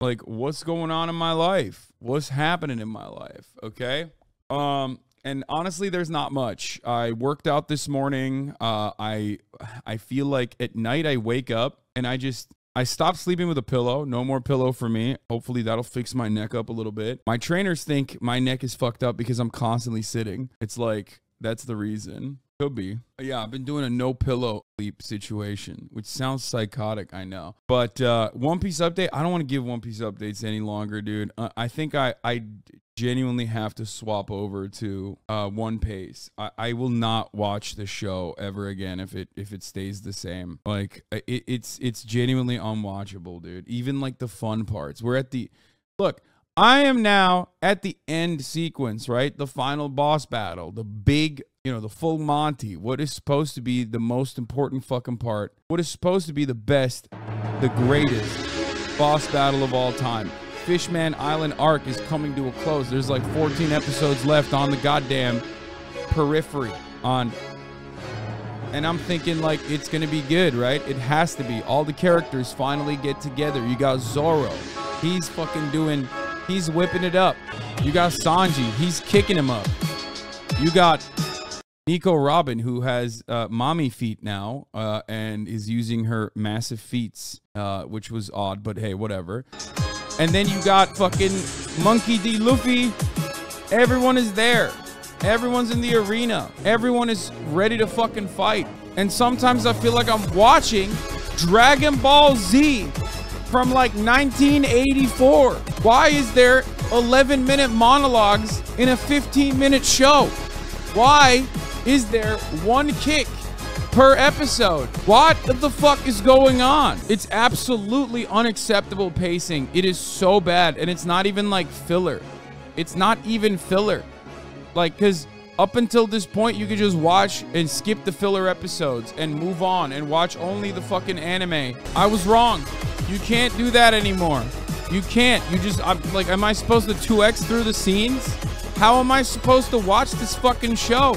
Like, what's going on in my life? What's happening in my life? Okay. And honestly, there's not much. I worked out this morning. I feel like at night I wake up and I stopped sleeping with a pillow. No more pillow for me. Hopefully that'll fix my neck up a little bit. My trainers think my neck is fucked up because I'm constantly sitting. It's like, that's the reason. Could be. Yeah, I've been doing a no pillow sleep situation, which sounds psychotic, I know. But One Piece update, I don't want to give One Piece updates any longer, dude. I think I genuinely have to swap over to One Piece. I will not watch the show ever again if it stays the same. Like it's genuinely unwatchable, dude. Even like the fun parts. Look, I am now at the end sequence, right? The final boss battle, the big, the full Monty, what is supposed to be the most important fucking part, what is supposed to be the best, the greatest boss battle of all time. Fishman Island arc is coming to a close. There's like 14 episodes left on the goddamn periphery and I'm thinking like it's gonna be good, right? It has to be. All the characters finally get together. You got Zoro, he's whipping it up. You got Sanji, he's kicking him up. You got Nico Robin, who has mommy feet now and is using her massive feats, which was odd, but hey, whatever. And then you got fucking Monkey D. Luffy. Everyone is there. Everyone's in the arena. Everyone is ready to fucking fight. And sometimes I feel like I'm watching Dragon Ball Z from like 1984. Why is there 11-minute monologues in a 15-minute show? Why is there one kick per episode? What the fuck is going on? It's absolutely unacceptable pacing. It is so bad, and it's not even like filler. It's not even filler. Like, because up until this point, you could just watch and skip the filler episodes and move on and watch only the fucking anime. I was wrong. You can't do that anymore. You can't. Am I supposed to 2x through the scenes? How am I supposed to watch this fucking show?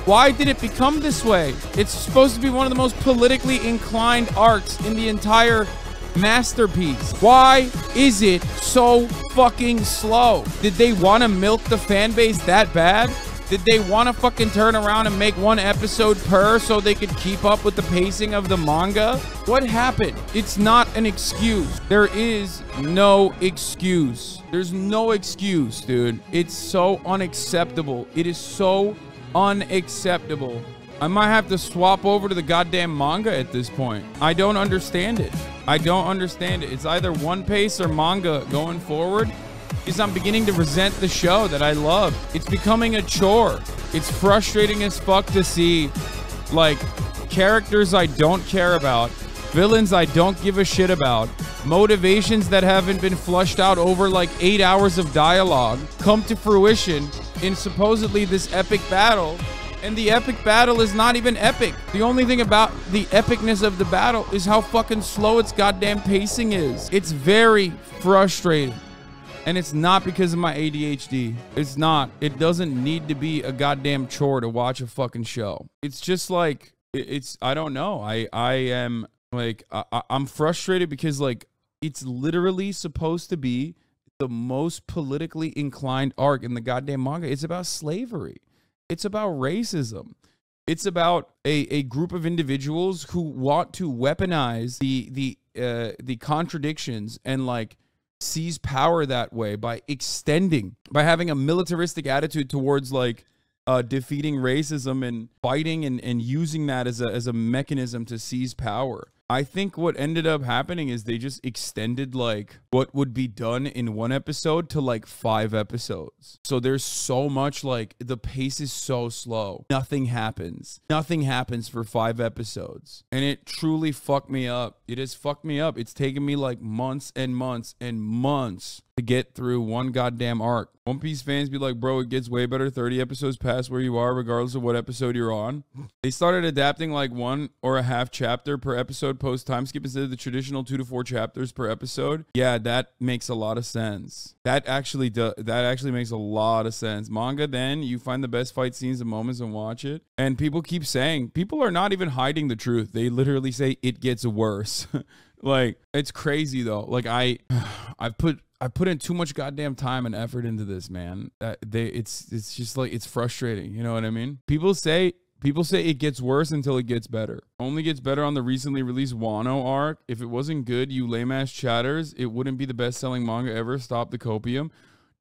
Why did it become this way? It's supposed to be one of the most politically inclined arcs in the entire masterpiece. Why is it so fucking slow? Did they want to milk the fan base that bad? Did they want to fucking turn around and make one episode per so they could keep up with the pacing of the manga? What happened? It's not an excuse. There is no excuse. There's no excuse, dude. It's so unacceptable. It is so unacceptable. I might have to swap over to the goddamn manga at this point. I don't understand it. I don't understand it. It's either One Piece or manga going forward, because I'm beginning to resent the show that I love. It's becoming a chore. It's frustrating as fuck to see, like, characters I don't care about, villains I don't give a shit about, motivations that haven't been flushed out over like 8 hours of dialogue come to fruition in supposedly this epic battle, and the epic battle is not even epic. The only thing about the epicness of the battle is how fucking slow its goddamn pacing is. It's very frustrating. And it's not because of my ADHD. It's not. It doesn't need to be a goddamn chore to watch a fucking show. It's just like, I don't know. I am like, I'm frustrated because like, it's literally supposed to be the most politically inclined arc in the goddamn manga. It's about slavery. It's about racism. It's about a group of individuals who want to weaponize the contradictions and like seize power that way by having a militaristic attitude towards like defeating racism and fighting and using that as a mechanism to seize power. I think what ended up happening is they just extended like what would be done in one episode to like 5 episodes. So there's so much, like, the pace is so slow. Nothing happens. Nothing happens for 5 episodes. And it truly fucked me up. It has fucked me up. It's taken me like months and months and months to get through one goddamn arc. One Piece fans be like, bro, it gets way better 30 episodes past where you are, regardless of what episode you're on. They started adapting like 1 or a half chapter per episode post time skip instead of the traditional 2 to 4 chapters per episode. Yeah, that makes a lot of sense. That actually makes a lot of sense. Manga, then you find the best fight scenes and moments and watch it. And people keep saying, people are not even hiding the truth. They literally say it gets worse. Like, it's crazy though. Like I put in too much goddamn time and effort into this, man. It's just like, it's frustrating. You know what I mean? People say it gets worse until it gets better. Only gets better on the recently released Wano arc. If it wasn't good, you lame-ass chatters, it wouldn't be the best-selling manga ever. Stop the copium.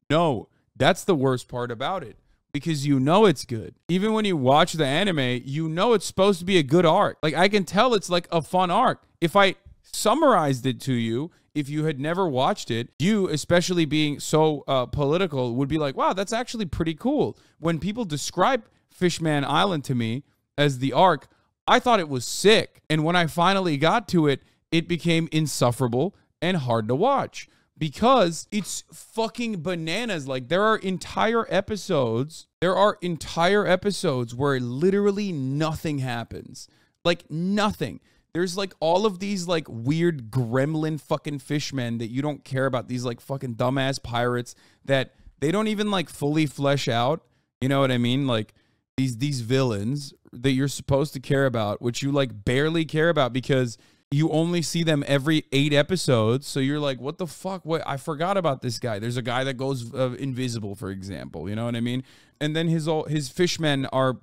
No, that's the worst part about it. Because you know it's good. Even when you watch the anime, you know it's supposed to be a good arc. Like, I can tell it's like a fun arc. If I summarized it to you, if you had never watched it, you, especially being so political, would be like, wow, that's actually pretty cool. When people describe Fishman Island to me as the arc, I thought it was sick. And when I finally got to it, it became insufferable and hard to watch because it's fucking bananas. Like, there are entire episodes where literally nothing happens. Like, nothing. There's like all of these like weird gremlin fucking fishmen that you don't care about. These like fucking dumbass pirates that they don't even like fully flesh out. You know what I mean? Like, these villains that you're supposed to care about, which you like barely care about because you only see them every 8 episodes. So you're like, what the fuck? What? I forgot about this guy. There's a guy that goes invisible, for example. You know what I mean? And then his fishmen are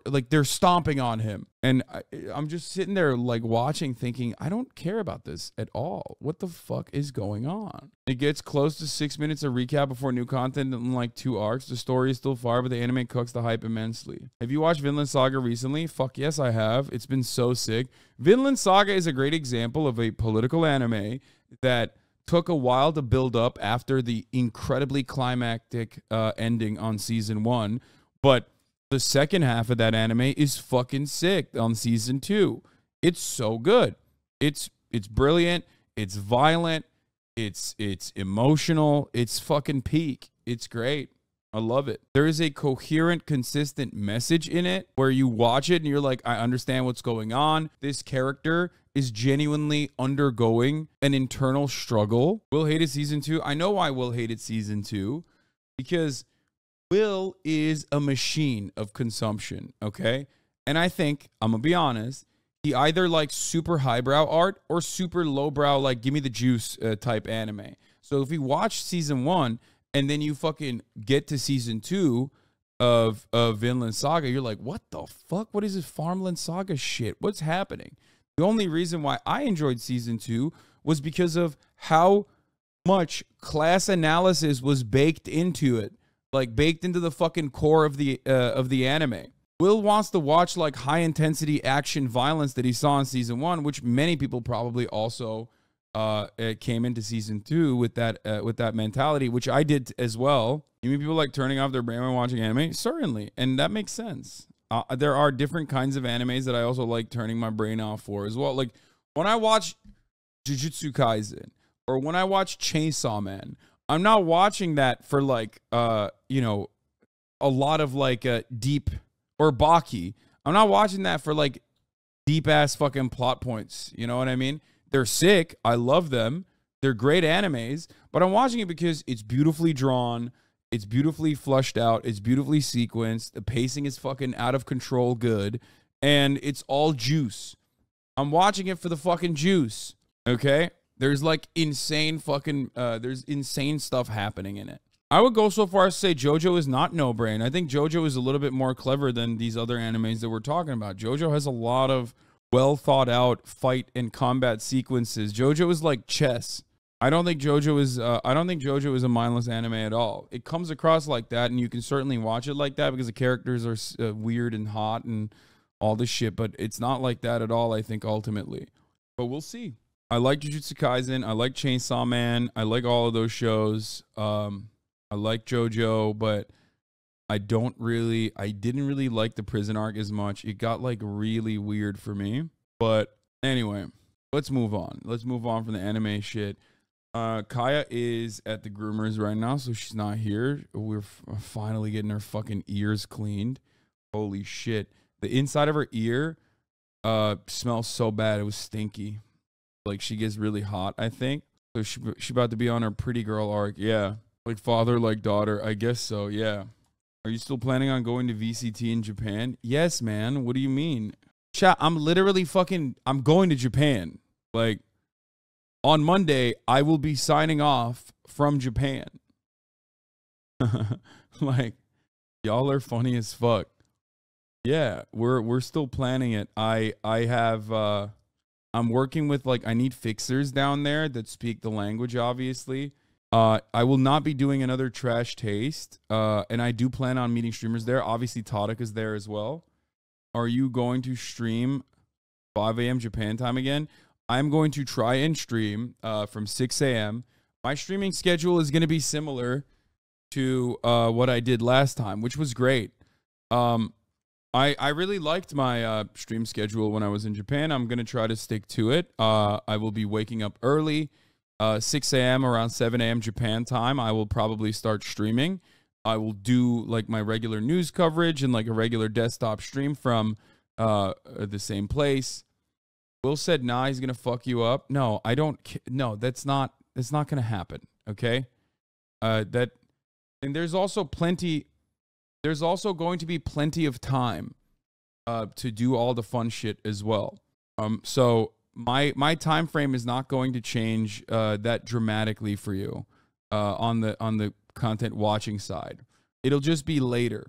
like they're stomping on him. And I'm just sitting there like watching, thinking, I don't care about this at all. What the fuck is going on? It gets close to 6 minutes of recap before new content in like 2 arcs. The story is still fire, but the anime cooks the hype immensely. Have you watched Vinland Saga recently? Fuck yes, I have. It's been so sick. Vinland Saga is a great example of a political anime that took a while to build up after the incredibly climactic ending on season 1, but the second half of that anime is fucking sick on season 2. It's so good. It's brilliant. It's violent. It's emotional. It's fucking peak. It's great. I love it. There is a coherent, consistent message in it where you watch it and you're like, I understand what's going on. This character is genuinely undergoing an internal struggle. Will hated season 2. I know why Will hated season 2, because Will is a machine of consumption, okay? And I think, I'm gonna be honest, he either likes super highbrow art or super lowbrow, like give me the juice type anime. So if you watch season 1 and then you fucking get to season 2 of Vinland Saga, you're like, what the fuck? What is this Farmland Saga shit? What's happening? The only reason why I enjoyed season 2 was because of how much class analysis was baked into it. Like, baked into the fucking core of the anime. Will wants to watch like high intensity action violence that he saw in season 1, which many people probably also came into season 2 with that mentality, which I did as well. You mean people like turning off their brain when watching anime? Certainly, and that makes sense. There are different kinds of animes that I also like turning my brain off for as well. Like when I watch Jujutsu Kaisen or when I watch Chainsaw Man, I'm not watching that for like you know, a lot of like deep, or Baki. I'm not watching that for like deep ass fucking plot points. You know what I mean? They're sick. I love them. They're great animes, but I'm watching it because it's beautifully drawn. It's beautifully flushed out. It's beautifully sequenced. The pacing is fucking out of control good. And it's all juice. I'm watching it for the fucking juice. Okay? There's like insane fucking, there's insane stuff happening in it. I would go so far as to say JoJo is not no brain. I think JoJo is a little bit more clever than these other animes that we're talking about. JoJo has a lot of well thought out fight and combat sequences. JoJo is like chess. I don't think JoJo is a mindless anime at all. It comes across like that, and you can certainly watch it like that because the characters are weird and hot and all this shit, but it's not like that at all, I think, ultimately. But we'll see. I like Jujutsu Kaisen. I like Chainsaw Man. I like all of those shows. I like JoJo, but I didn't really like the prison arc as much. It got like really weird for me. But anyway, let's move on. Let's move on from the anime shit. Kaya is at the groomers right now, so she's not here. We're finally getting her fucking ears cleaned. Holy shit. The inside of her ear smells so bad. It was stinky. Like, she gets really hot, I think. So she about to be on her pretty girl arc. Yeah. Like father, like daughter. I guess so. Yeah. Are you still planning on going to VCT in Japan? Yes, man. What do you mean? Chat, I'm literally I'm going to Japan. Like, on Monday, I will be signing off from Japan. Like, y'all are funny as fuck. Yeah, we're still planning it. I have I'm working with, like, I need fixers down there that speak the language, obviously. I will not be doing another Trash Taste. And I do plan on meeting streamers there. Obviously, Tadic is there as well. Are you going to stream 5 a.m. Japan time again? I'm going to try and stream from 6 a.m. My streaming schedule is going to be similar to what I did last time, which was great. I really liked my stream schedule when I was in Japan. I'm going to try to stick to it. I will be waking up early, 6 a.m. around 7 a.m. Japan time. I will probably start streaming. I will do like my regular news coverage and like a regular desktop stream from the same place. Will said, nah, he's going to fuck you up. No, I don't. No, that's not going to happen. Okay. And there's also going to be plenty of time to do all the fun shit as well. So my time frame is not going to change that dramatically for you on the content watching side. It'll just be later.